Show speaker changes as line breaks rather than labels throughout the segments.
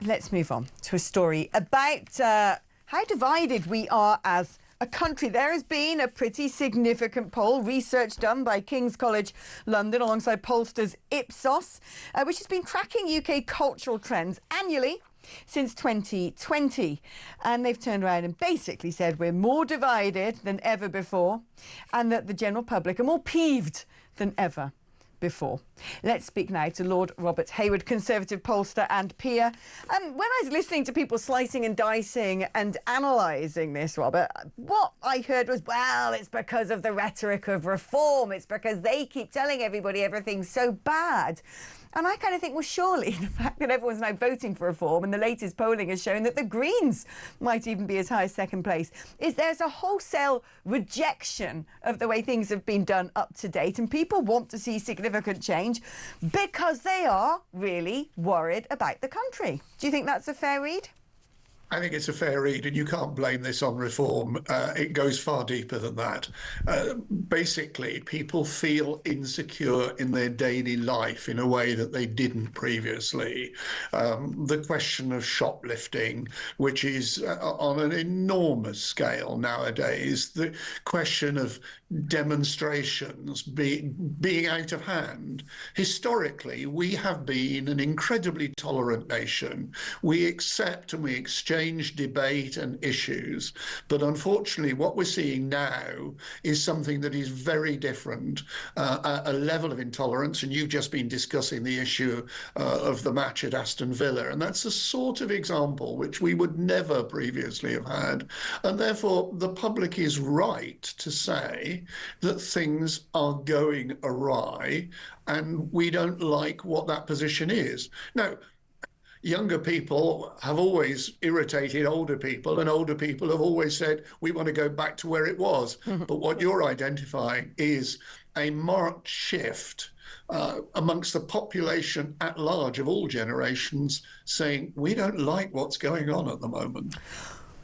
Let's move on to a story about how divided we are as a country. There has been a pretty significant poll, research done by King's College London alongside pollsters Ipsos, which has been tracking UK cultural trends annually since 2020. And they've turned around and basically said we're more divided than ever before and that the general public are more peeved than ever before. Let's speak now to Lord Robert Hayward, Conservative pollster and peer. When I was listening to people slicing and dicing and analysing this, Robert, what I heard was, well, it's because of the rhetoric of reform. It's because they keep telling everybody everything's so bad. And I kind of think, well, surely the fact that everyone's now voting for reform and the latest polling has shown that the Greens might even be as high as second place, is there's a wholesale rejection of the way things have been done up to date. And people want to see significant change because they are really worried about the country. Do you think that's a fair read?
I think it's a fair read, and you can't blame this on reform. It goes far deeper than that. Basically, people feel insecure in their daily life in a way that they didn't previously. The question of shoplifting, which is on an enormous scale nowadays, the question of demonstrations being out of hand. Historically, we have been an incredibly tolerant nation. We accept and we exchange debate and issues, but unfortunately what we're seeing now is something that is very different, a level of intolerance, and you've just been discussing the issue of the match at Aston Villa, and that's a sort of example which we would never previously have had, and therefore the public is right to say that things are going awry and we don't like what that position is. Now, younger people have always irritated older people, and older people have always said, we want to go back to where it was. But what you're identifying is a marked shift amongst the population at large of all generations saying, we don't like what's going on at the moment.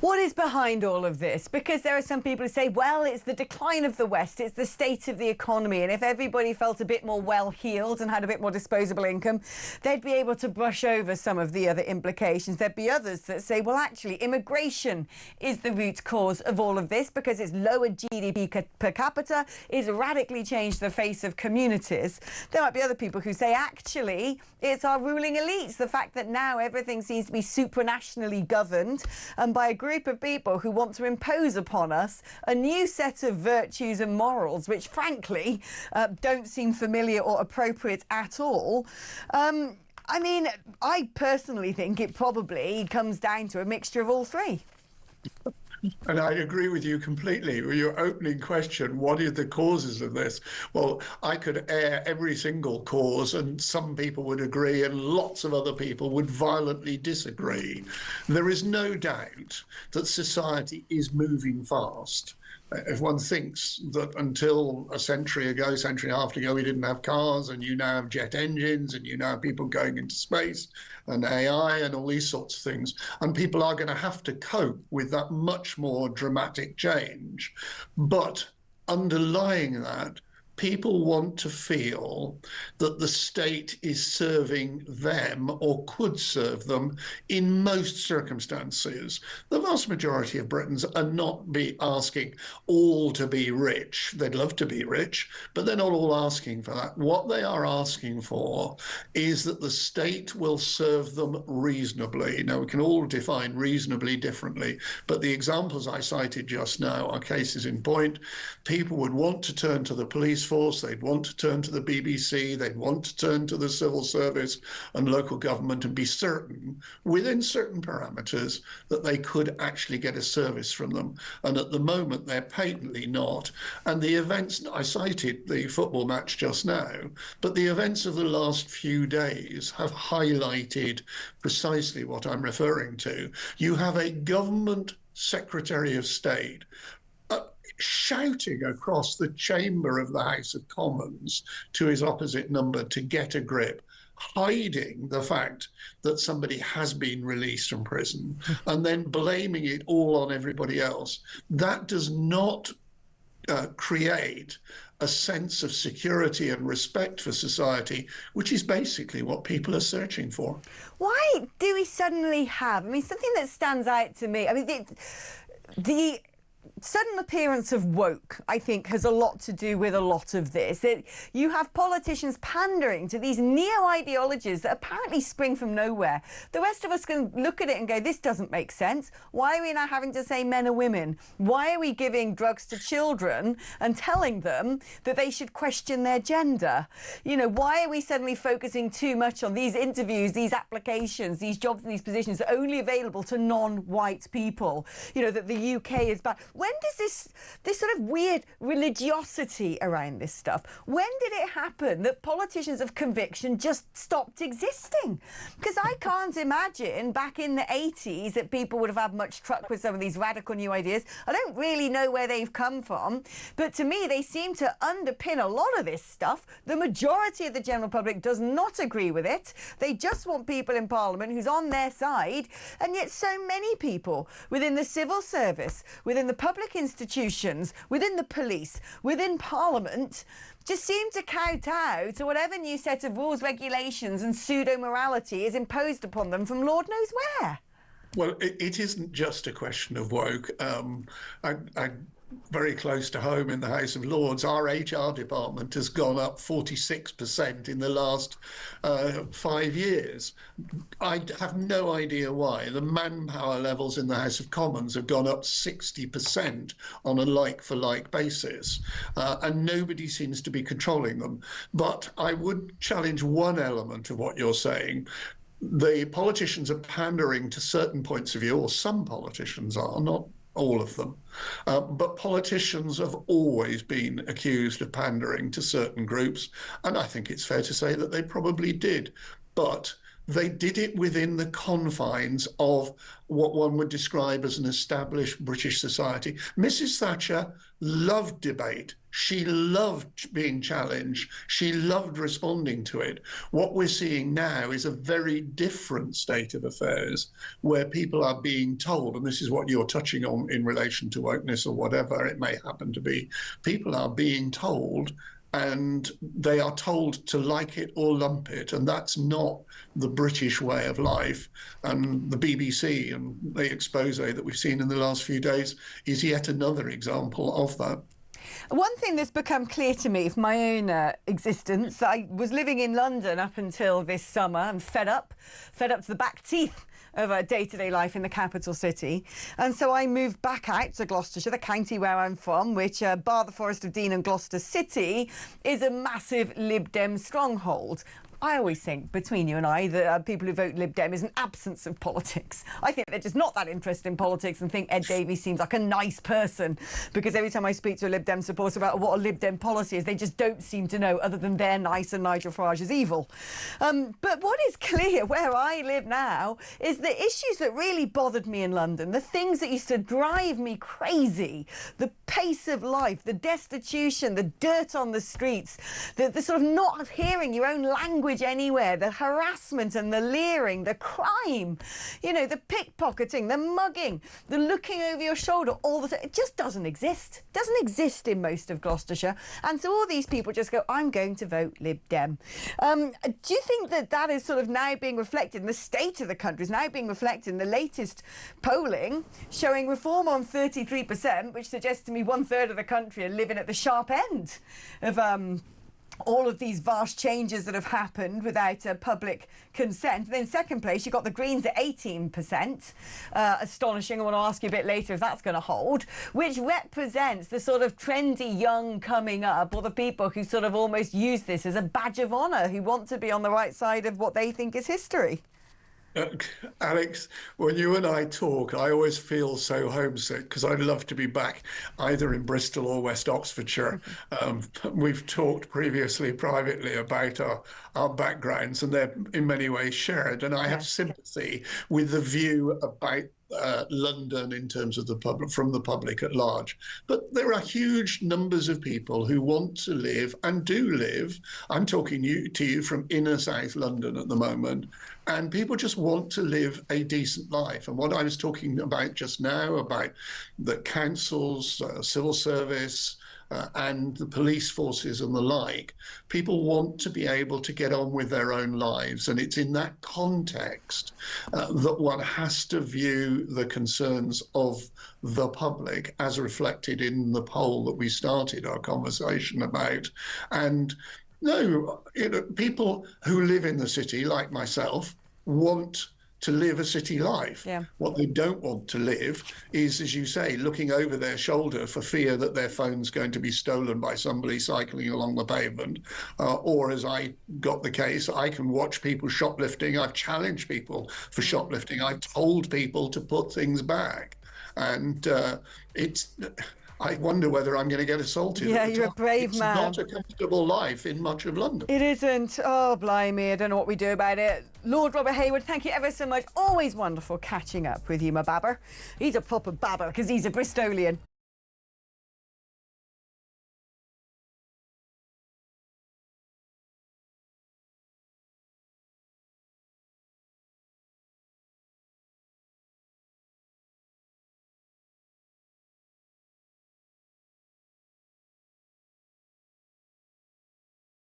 What is behind all of this? Because there are some people who say, well, it's the decline of the West, it's the state of the economy, and if everybody felt a bit more well-heeled and had a bit more disposable income, they'd be able to brush over some of the other implications. There'd be others that say, well, actually, immigration is the root cause of all of this because it's lowered GDP per capita, it's radically changed the face of communities. There might be other people who say, actually, it's our ruling elites, the fact that now everything seems to be supranationally governed and by a group of people who want to impose upon us a new set of virtues and morals which frankly don't seem familiar or appropriate at all. I mean, I personally think it probably comes down to a mixture of all three.
And I agree with you completely. With your opening question, what are the causes of this? Well, I could air every single cause and some people would agree and lots of other people would violently disagree. There is no doubt that society is moving fast. If one thinks that until a century and a half ago, we didn't have cars, and you now have jet engines, and you now have people going into space, and AI, and all these sorts of things, and people are going to have to cope with that much more dramatic change. But underlying that, people want to feel that the state is serving them or could serve them in most circumstances. The vast majority of Britons are not asking all to be rich. They'd love to be rich, but they're not all asking for that. What they are asking for is that the state will serve them reasonably. Now, we can all define reasonably differently, but the examples I cited just now are cases in point. People would want to turn to the police force, they'd want to turn to the BBC, they'd want to turn to the civil service and local government and be certain, within certain parameters, that they could actually get a service from them. And at the moment, they're patently not. And the events, I cited the football match just now, but the events of the last few days have highlighted precisely what I'm referring to. You have a government Secretary of State shouting across the chamber of the House of Commons to his opposite number to get a grip, hiding the fact that somebody has been released from prison and then blaming it all on everybody else. That does not create a sense of security and respect for society, which is basically what people are searching for.
Why do we suddenly have, I mean, something that stands out to me, I mean, the sudden appearance of woke, I think, has a lot to do with a lot of this. You have politicians pandering to these neo-ideologies that apparently spring from nowhere. The rest of us can look at it and go, this doesn't make sense. Why are we now having to say men or women? Why are we giving drugs to children and telling them that they should question their gender? You know, why are we suddenly focusing too much on these interviews, these applications, these jobs and these positions that are only available to non-white people? You know, that the UK is bad. When does this sort of weird religiosity around this stuff, when did it happen that politicians of conviction just stopped existing? Because I can't imagine back in the 80s that people would have had much truck with some of these radical new ideas. I don't really know where they've come from, but to me they seem to underpin a lot of this stuff. The majority of the general public does not agree with it. They just want people in Parliament who's on their side, and yet so many people within the civil service, within the public institutions, within the police, within Parliament, just seem to kowtow to whatever new set of rules, regulations and pseudo-morality is imposed upon them from Lord knows where.
Well, it isn't just a question of woke. Very close to home in the House of Lords, our HR department has gone up 46% in the last 5 years. I have no idea why. The manpower levels in the House of Commons have gone up 60% on a like-for-like basis, and nobody seems to be controlling them. But I would challenge one element of what you're saying. The politicians are pandering to certain points of view, or some politicians are, not all of them. But politicians have always been accused of pandering to certain groups, and I think it's fair to say that they probably did. But they did it within the confines of what one would describe as an established British society. Mrs. Thatcher loved debate. She loved being challenged. She loved responding to it. What we're seeing now is a very different state of affairs where people are being told, and this is what you're touching on in relation to wokeness or whatever it may happen to be, people are being told, and they are told to like it or lump it, and that's not the British way of life. And the BBC and the expose that we've seen in the last few days is yet another example of that.
One thing that's become clear to me from my own existence, I was living in London up until this summer and fed up to the back teeth of day-to-day life in the capital city. And so I moved back out to Gloucestershire, the county where I'm from, which, bar the Forest of Dean and Gloucester City, is a massive Lib Dem stronghold. I always think, between you and I, that people who vote Lib Dem is an absence of politics. I think they're just not that interested in politics and think Ed Davey seems like a nice person, because every time I speak to a Lib Dem supporter about what a Lib Dem policy is, they just don't seem to know, other than they're nice and Nigel Farage is evil. But what is clear where I live now is the issues that really bothered me in London, the things that used to drive me crazy, the pace of life, the destitution, the dirt on the streets, the sort of not hearing your own language anywhere, the harassment and the leering, the crime, you know, the pickpocketing, the mugging, the looking over your shoulder all the time. It just doesn't exist. It doesn't exist in most of Gloucestershire. And so all these people just go, I'm going to vote Lib Dem. Do you think that that is sort of now being reflected in the state of the country, is now being reflected in the latest polling showing Reform on 33%, which suggests to me 1/3 of the country are living at the sharp end of all of these vast changes that have happened without public consent? And then second place, you've got the Greens at 18%. Astonishing. I want to ask you a bit later if that's going to hold, which represents the sort of trendy young coming up, or the people who sort of almost use this as a badge of honour, who want to be on the right side of what they think is history.
Alex, when you and I talk, I always feel so homesick, because I'd love to be back either in Bristol or West Oxfordshire. We've talked previously privately about our backgrounds, and they're in many ways shared. And I have sympathy with the view about London in terms of the public, from the public at large. But there are huge numbers of people who want to live and do live. I'm talking to you from inner South London at the moment, and people just want to live a decent life. And what I was talking about just now, about the councils, civil service, and the police forces and the like, people want to be able to get on with their own lives. And it's in that context that one has to view the concerns of the public as reflected in the poll that we started our conversation about. And no, people who live in the city, like myself, want to live a city life.
Yeah.
What they don't want to live is, as you say, looking over their shoulder for fear that their phone's going to be stolen by somebody cycling along the pavement. Or as I got the case, I can watch people shoplifting. I've challenged people for shoplifting. I've told people to put things back. And I wonder whether I'm going to get assaulted.
Yeah, you're a brave man.
It's not a comfortable life in much of London.
It isn't. Oh, blimey, I don't know what we do about it. Lord Robert Hayward, thank you ever so much. Always wonderful catching up with you, my babber. He's a proper babber because he's a Bristolian.